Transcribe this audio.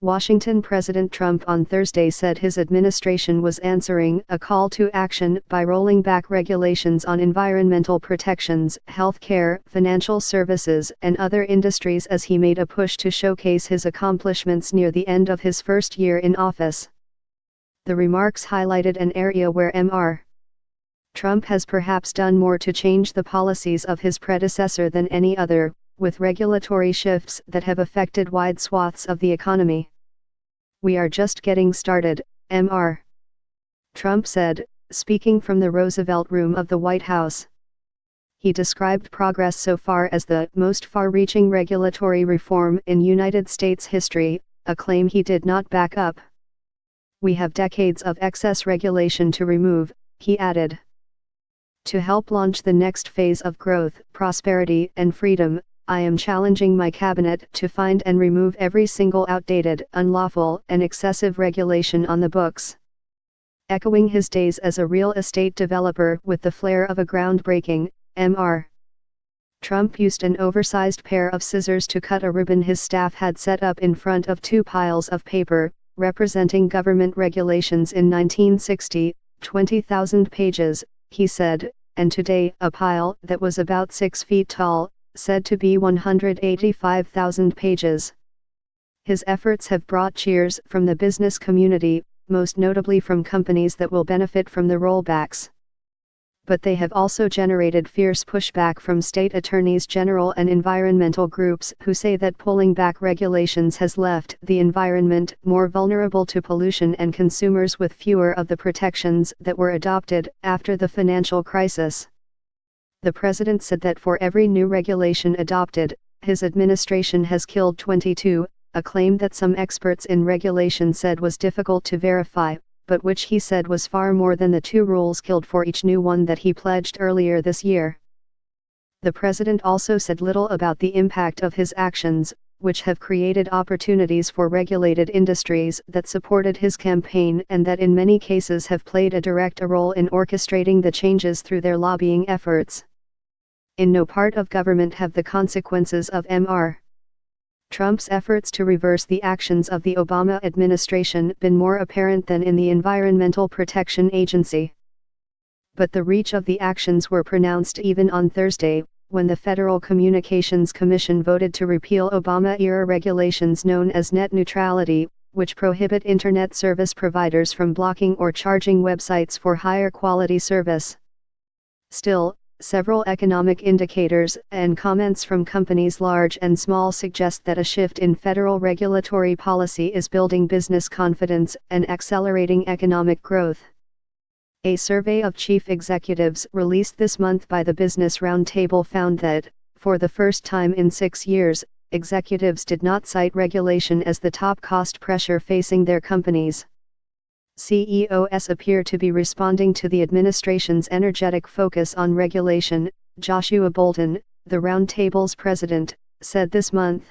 Washington President Trump on Thursday said his administration was answering a call to action by rolling back regulations on environmental protections, health care, financial services, and other industries as he made a push to showcase his accomplishments near the end of his first year in office. The remarks highlighted an area where Mr. Trump has perhaps done more to change the policies of his predecessor than any other, with regulatory shifts that have affected wide swaths of the economy. "We are just getting started," Mr. Trump said, speaking from the Roosevelt Room of the White House. He described progress so far as the most far-reaching regulatory reform in United States history, a claim he did not back up. "We have decades of excess regulation to remove," he added. "To help launch the next phase of growth, prosperity, and freedom, I am challenging my cabinet to find and remove every single outdated, unlawful, and excessive regulation on the books." Echoing his days as a real estate developer with the flair of a groundbreaking, Mr. Trump used an oversized pair of scissors to cut a ribbon his staff had set up in front of two piles of paper, representing government regulations in 1960, 20,000 pages, he said, and today a pile that was about 6 feet tall, said to be 185,000 pages. His efforts have brought cheers from the business community, most notably from companies that will benefit from the rollbacks. But they have also generated fierce pushback from state attorneys general and environmental groups who say that pulling back regulations has left the environment more vulnerable to pollution and consumers with fewer of the protections that were adopted after the financial crisis. The president said that for every new regulation adopted, his administration has killed 22, a claim that some experts in regulation said was difficult to verify, but which he said was far more than the 2 rules killed for each new one that he pledged earlier this year. The president also said little about the impact of his actions, which have created opportunities for regulated industries that supported his campaign and that in many cases have played a direct role in orchestrating the changes through their lobbying efforts. In no part of government have the consequences of Mr. Trump's efforts to reverse the actions of the Obama administration been more apparent than in the Environmental Protection Agency. But the reach of the actions were pronounced even on Thursday, when the Federal Communications Commission voted to repeal Obama-era regulations known as net neutrality, which prohibit Internet service providers from blocking or charging websites for higher quality service. Still, several economic indicators and comments from companies large and small suggest that a shift in federal regulatory policy is building business confidence and accelerating economic growth. A survey of chief executives released this month by the Business Roundtable found that, for the first time in 6 years, executives did not cite regulation as the top cost pressure facing their companies. CEOs appear to be responding to the administration's energetic focus on regulation, Joshua Bolten, the Roundtable's president, said this month.